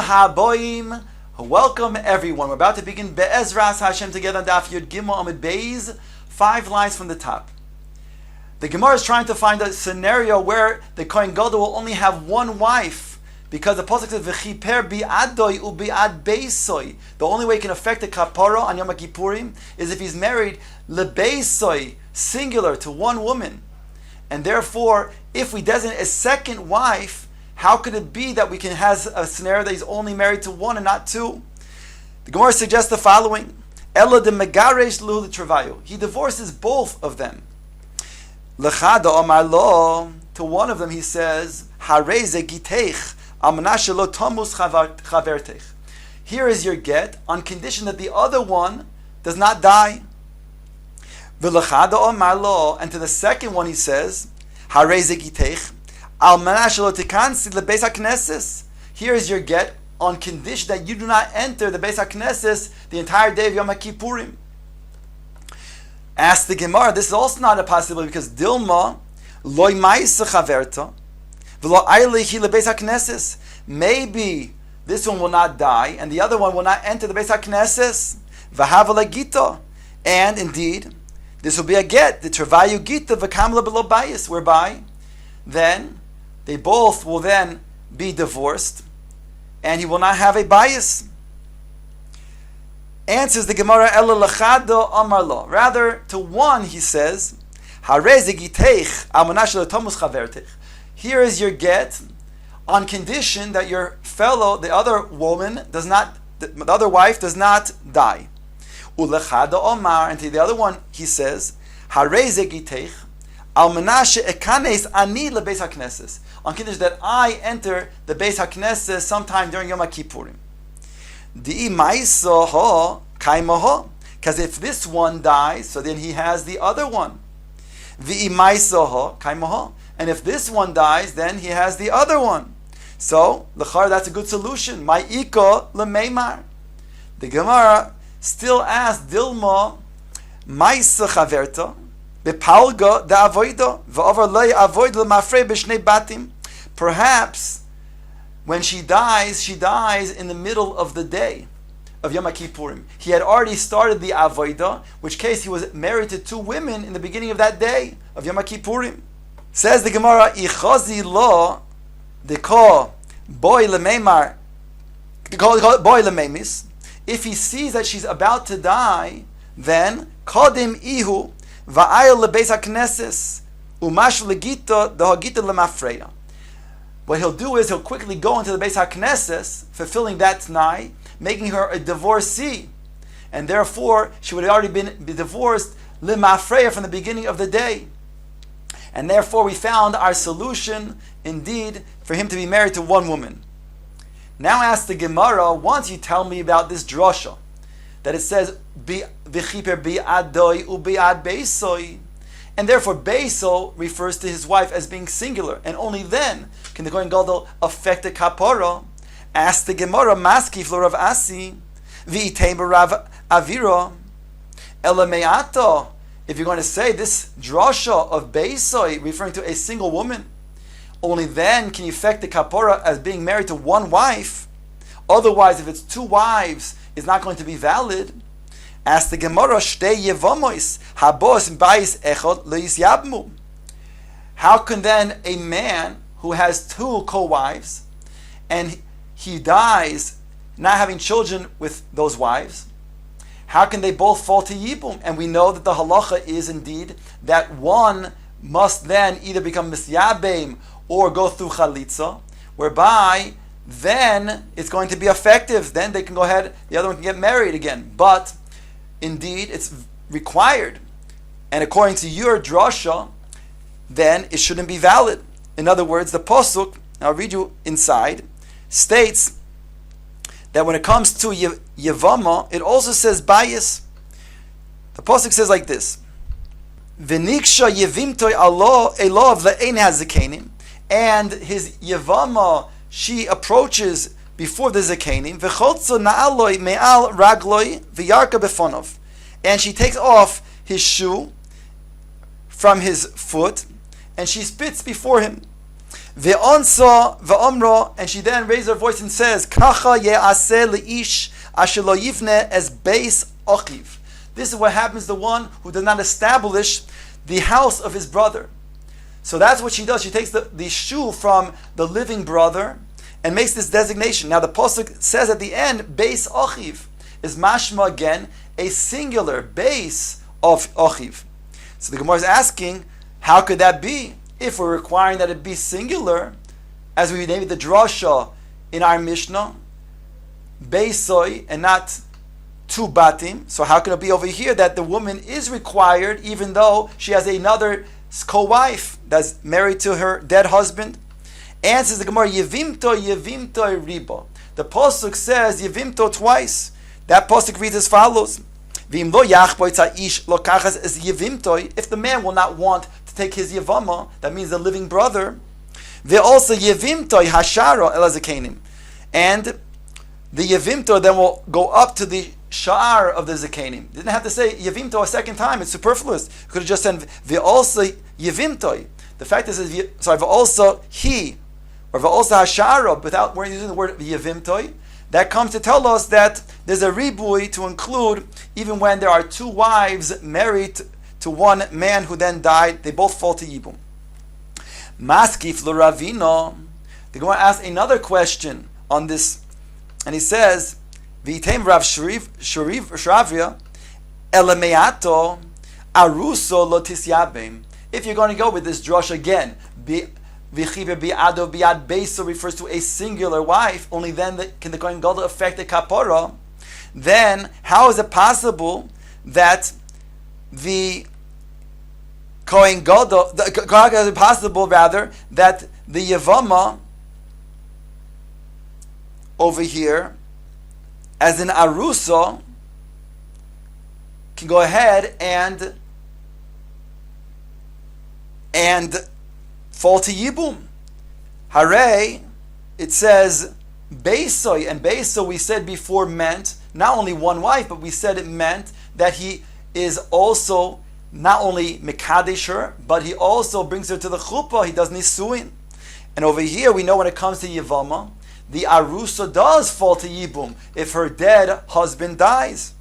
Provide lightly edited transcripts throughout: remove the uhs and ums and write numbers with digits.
Haboim. Welcome everyone. We're about to begin Be'ezras Hashem together on Daf Yud Gimel Amud Beis, 5 lines from the top. The Gemara is trying to find a scenario where the Kohen Gadol will only have one wife, because the pasuk says V'chiper bi'adoi u'bi'ad beisoi. The only way it can affect the kapara on Yom Kippurim is if he's married lebeisoi, singular, to one woman. And therefore, if we designate a second wife, how could it be that we can have a scenario that he's only married to one and not two? The Gemara suggests the following: Ela de megaresh lu l'travayu. He divorces both of them. L'chada omar lo, to one of them he says, Harei ze giteich amnashe lo tamus chaverteich. Here is your get on condition that the other one does not die. V'l'chada omar lo, and to the second one he says, Harei ze giteich al manash lo tikansi lebeis haknesses. Here is your get on condition that you do not enter the Beis HaKnesses the entire day of Yom Kippurim. Ask the Gemara, this is also not a possibility, because Dilma loy ma'isa chaverta v'lo aylihi lebeis HaKnesses. Maybe this one will not die and the other one will not enter the Beis HaKnesses. V'hava legita, and indeed this will be a get, the travayu gita v'kamla below bias, whereby then they both will then be divorced, and he will not have a bias. Answers the Gemara, Ela lechado amar lo. Rather, to one he says, Harei ze giteich al manash lo tamus chaverteich. Here is your get on condition that your fellow, the other woman, the other wife does not die. Ulechado amar, and to the other one he says, Harei ze giteich al menashe ekanes ani lebeis haknesses, on condition that I enter the Beis HaKnesses sometime during Yom Kippurim. Di'i ma'isa ho kaima ho, because if this one dies, so then he has the other one. Vi'i ma'isa ho kaima ho, and if this one dies, then he has the other one. So l'char, that's a good solution. Ma'iko lemeimar. The Gemara still asks Dilma ma'isa chaverta bepalga da avoida v'over lei avoid lemafrei b'shnei batim. Perhaps when she dies in the middle of the day of Yom Kippurim. He had already started the avoida, which case he was married to two women in the beginning of that day of Yom Kippurim. Says the Gemara, Ichazi lo deko boy lemeimar, boy lememis. If he sees that she's about to die, then kodim ihu va'ayel lebeis haknesses umash legita dehagita lemafreya. What he'll do is he'll quickly go into the Beis HaKnesses, fulfilling that t'nai, making her a divorcee. And therefore, she would have already been divorced limafreya from the beginning of the day. And therefore, we found our solution, indeed, for him to be married to one woman. Now ask the Gemara, once you tell me about this drasha, that it says, V'chiper bi'adoi u'bi'ad beisoi, and therefore beiso refers to his wife as being singular, and only then can the Kohen Gadol affect the kapara. Ask the Gemara, Maskif lo Rav Asi, v'itei Rav Avira, ela me'ato. If you're going to say this drasha of beiso referring to a single woman, only then can you affect the kapara as being married to one wife. Otherwise, if it's two wives, it's not going to be valid. Ask the Gemara, Shtei Yevomois, Habos Bais Echod Leis Yabmu. How can then a man who has two co-wives and he dies not having children with those wives, how can they both fall to Yibum? And we know that the halacha is indeed that one must then either become Misyabim or go through Chalitza, whereby then it's going to be effective. Then they can go ahead, the other one can get married again. But indeed, it's required. And according to your drasha, then it shouldn't be valid. In other words, the Pasuk, I'll read you inside, states that when it comes to Yevama, it also says bias. The Pasuk says like this, V'niksha yevimtoi alo elov le'ein hazikenim, and his Yevama, she approaches before the zakenim, v'chotzo na'aloi me'al ragloi v'yarka befonov, and she takes off his shoe from his foot, and she spits before him. Ve'onsa ve'omra, and she then raised her voice and says, Kacha ye'aseh le'ish asher lo yivne es beis achiv. This is what happens to the one who does not establish the house of his brother. So that's what she does. She takes the shu from the living brother and makes this designation. Now the pasuk says at the end, beis achiv is mashma again, a singular base of achiv. So the Gemara is asking, how could that be? If we're requiring that it be singular, as we named the drasha in our Mishnah, beisoi, and not two batim. So how can it be over here that the woman is required even though she has another co-wife that's married to her dead husband? Answers the Gemara, Yevimto riba. The pasuk says Yevimto twice. That pasuk reads as follows: If the man will not want to take his yevama, that means the living brother, also yevimtoi hashara elazakenim, and the yevimto then will go up to the sha'ar of the zakenim. Didn't have to say yevimto a second time; it's superfluous. You could have just said also yevimtoi. The fact is, also he, or also hashara, without we're using the word yevimtoi. That comes to tell us that there's a ribui to include even when there are two wives married to one man who then died, they both fall to Yibum. Maskif l'Ravino. They're going to ask another question on this, and he says, V'item Rav Shravia Elameato Aruso lo tisyabim. If you're going to go with this drush again, V'chiver bi'ado bi'ad beiso refers to a singular wife, only then can the Kohen Gadol affect the kapara. Then, how is it possible that the Kohen Gadol, how is it possible rather, that the Yevama over here, as an Arusa, can go ahead and fall to Yibum? Hare, it says Beisoy, and Beisoy we said before meant not only one wife, but we said it meant that he is also not only Mekadesh her, but he also brings her to the chuppah, he does nisuin. And over here we know when it comes to Yevama, the Arusa does fall to Yibum if her dead husband dies.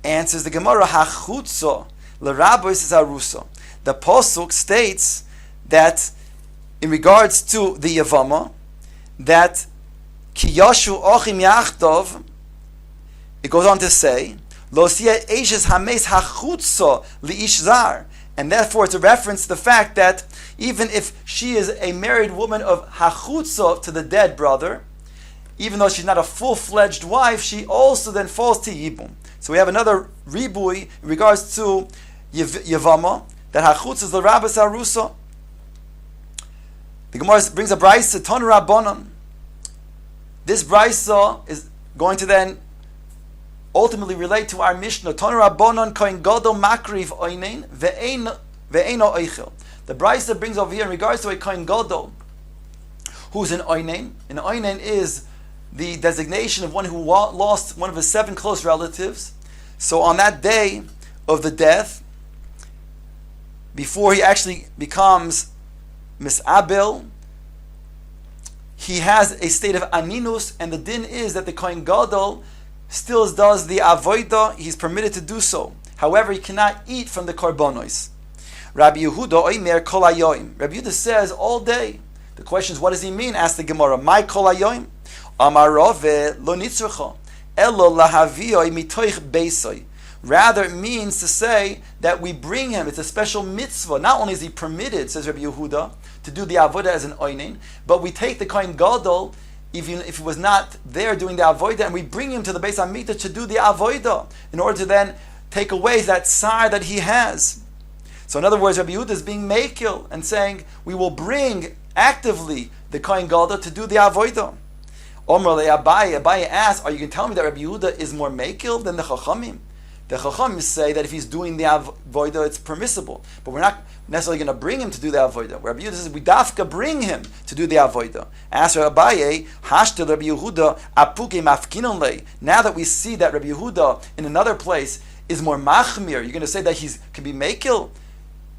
Answers the Gemara, Hachutza, L'Rabos is Arusa. The Pasuk states that in regards to the Yevama, that Kiyashu Ochim Yachtov, it goes on to say, Lo siya eishes hames hachutza liish zar, and therefore it's a reference to the fact that even if she is a married woman of hachutza to the dead brother, even though she's not a full-fledged wife, she also then falls to Yibum. So we have another ribui in regards to Yevama, that hachutza is the Rabbas Arusa. The Gemara brings a brayso, Ton Rabbanon. This brayso is going to then ultimately relate to our Mishnah. Ton Rabbanon Kohen Gadol Makriv Oinen Ve'eno Eichel. The brayso brings over here in regards to a Kohen Gadol who's an Oinen. An Oinen is the designation of one who lost one of his 7 close relatives. So on that day of the death, before he actually becomes Mis'abel, he has a state of aninus, and the din is that the Kohen Gadol still does the avodah, he's permitted to do so. However, he cannot eat from the korbanos. Rabbi Yehuda oimer kol hayoim. Rabbi Yehuda says all day. The question is, what does he mean? Ask the Gemara. My kol hayoim? Amarove lo nitzrecha elo lahaviyoi mitoich beisoi. Rather, it means to say that we bring him. It's a special mitzvah. Not only is he permitted, says Rabbi Yehuda, to do the avodah as an oinen, but we take the Kohen Gadol, even if he was not there doing the avodah, and we bring him to the Beis Hamikdash to do the avodah, in order to then take away that sar that he has. So in other words, Rabbi Yehuda is being makil and saying, we will bring actively the Kohen Gadol to do the avodah. Omer le Abaye asks, are you going to tell me that Rabbi Yehuda is more makil than the Chachamim? The Chachamim say that if he's doing the avodah, it's permissible, but we're not necessarily going to bring him to do the avodah. Where Rabbi Yehuda says we dafka bring him to do the avodah. Ask Abaye, Hashtel Rabbi Yehuda apuke mafkinon lei. Now that we see that Rabbi Yehuda in another place is more machmir, you're going to say that he can be makil?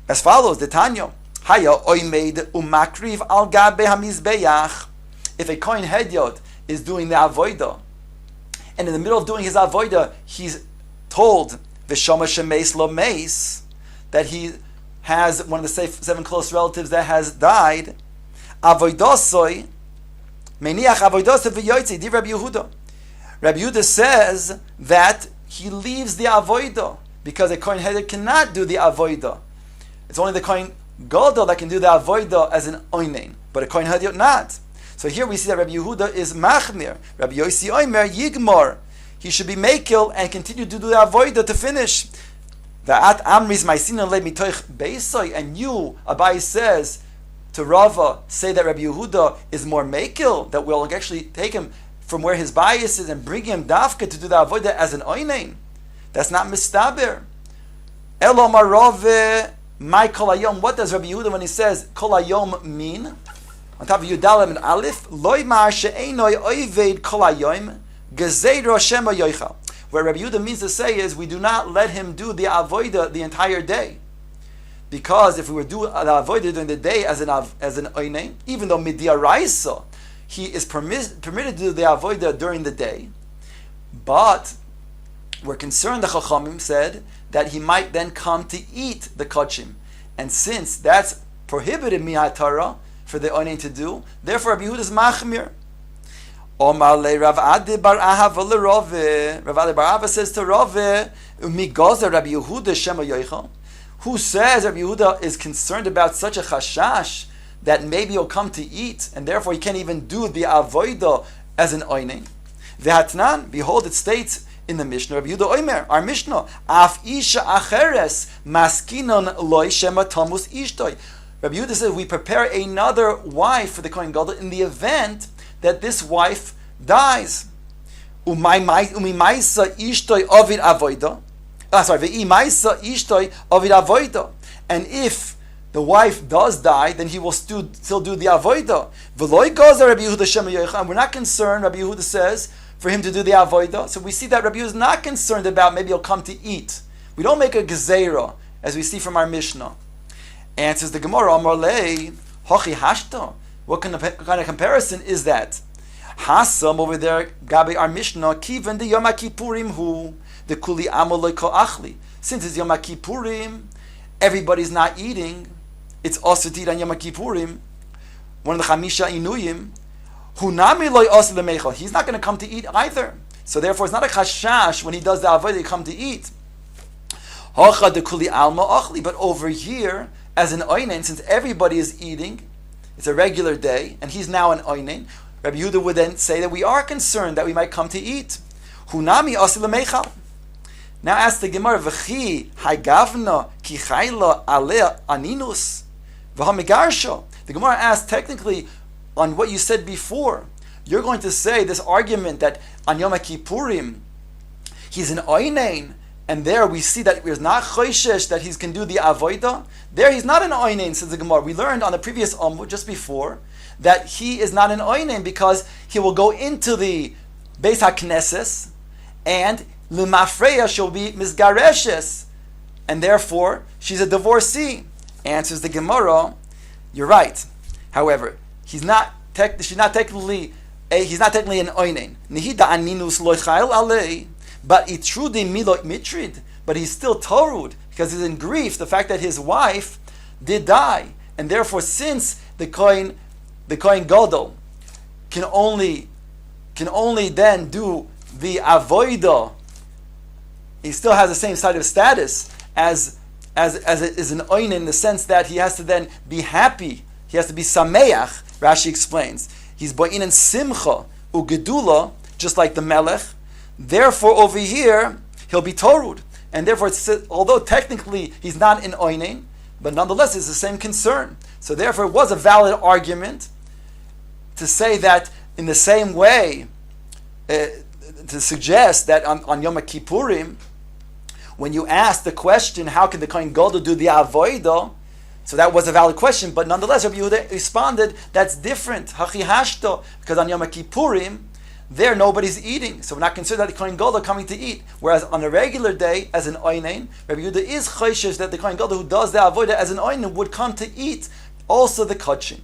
As follows: the Tanya Haya oimed umakriv al gabe hamizbeach. If a kohen hedyot is doing the avodah, and in the middle of doing his avodah, he's told v'shama shemeis lo meis, that he has one of the seven close relatives that has died. Avoidosoi meniach avoidosoi v'yoytzi di Rabbi Yehuda. Rabbi Yehuda says that he leaves the avodah because a kohen hedyot cannot do the avodah. It's only the kohen gadol that can do the avodah as an oinen, but a kohen hedyot not. So here we see that Rabbi Yehuda is machmir. Rabbi Yossi Omer yigmor. He should be makil and continue to do the avodah to finish. Va'at amris ma'isina le mitoich beisoy. And you, Abai says to Rava, say that Rabbi Yehuda is more makil, that we'll actually take him from where his bias is and bring him dafka to do the avodah as an oinen. That's not mistaber. Elo marove my kol hayom. What does Rabbi Yehuda when he says kol hayom mean? On top of Yudalim and Aleph, loy ma she'enoi oived kol hayom gezeiro shema yoichal. What Rabbi Yehuda means to say is we do not let him do the avodah the entire day, because if we were doing the avodah during the day as an oinen, even though midiaraisa he is permitted to do the avodah during the day, but we're concerned, the Chachamim said, that he might then come to eat the kachim, and since that's prohibited mihatara for the oinen to do, therefore Rabbi Yehuda is machmir. Omar le Rav Adi bar Ahava le Rove. Rav Adi bar Ahava says to Rove, Umigozer Rabbi Yehuda shema yoichal. Who says Rabbi Yehuda is concerned about such a chashash that maybe he'll come to eat, and therefore he can't even do the avodah as an oinen? Vehatnan, behold, it states in the Mishnah, Rabbi Yehuda Omer, our Mishnah, Af isha acheres maskinon loy shema tamus ishtoi. Rabbi Yehuda says we prepare another wife for the Kohen Gadol in the event that this wife dies. Umimaisa ishtoi ovid avoida. Ve'imaisa ishtoi ovid avoida. And if the wife does die, then he will still do the avoida. V'loi gozer Rabbi Yehuda shema yoichal. We're not concerned, Rabbi Yehuda says, for him to do the avoida. So we see that Rabbi Yehuda is not concerned about maybe he'll come to eat. We don't make a gezeira, as we see from our Mishnah. Answers the Gemara, Amar lei, hochi hashta. What kind of comparison is that? Hasam over there, Gabi our Mishnah, Kivan the Yom Kippurim hu, the Kuli Amaloi Koachli. Since it's Yom Kippurim, everybody's not eating. It's also to eat on Yom Kippurim. One of the Chamisha Inuyim, Hunami loy osi lemeichel. He's not going to come to eat either. So therefore, it's not a chashash when he does the avodah to come to eat. Hocha de Kuli Alma Achli. But over here, as an oinen, since everybody is eating, it's a regular day, and he's now an oinen, Rabbi Yehuda would then say that we are concerned that we might come to eat. Hunami osi lemeichel. Now ask the Gemara, v'chi haigavna ki chayla aleh aninus v'hamigarsho. The Gemara asks technically on what you said before. You're going to say this argument that on Yom Kippurim he's an oinen, and there we see that there's not choishesh that he can do the avodah. There he's not an oinen, says the Gemara. We learned on the previous Amud just before that he is not an oinen because he will go into the Beis HaKnesses and L'mafreya she'll be misgareshes, and therefore she's a divorcee. Answers the Gemara, you're right. However, he's not technically an oinen. Nihida aninus loichayil alei, but itrudi milot mitrid. But he's still torud because he's in grief. The fact that his wife did die, and therefore, since the kohen gadol can only then do the avodah, he still has the same side of status as it is an oinen in the sense that he has to then be happy. He has to be sameach. Rashi explains he's bo'inen simcha ugedula, just like the melech. Therefore, over here he'll be torud, and therefore, although technically he's not an oinen, but nonetheless it's the same concern. So therefore, it was a valid argument to say that in the same way, to suggest that on Yom Kippurim, when you asked the question, how can the Kohen Gadol do the avodah? So that was a valid question, but nonetheless, Rabbi Yehuda responded, that's different. Hachi hashto, because on Yom Kippurim, there nobody's eating, so we're not considered that the Kohen Gadol coming to eat. Whereas on a regular day, as an oinen, Rabbi Yehuda is chayshish that the Kohen Gadol who does the avodah as an oinen would come to eat also the kachim.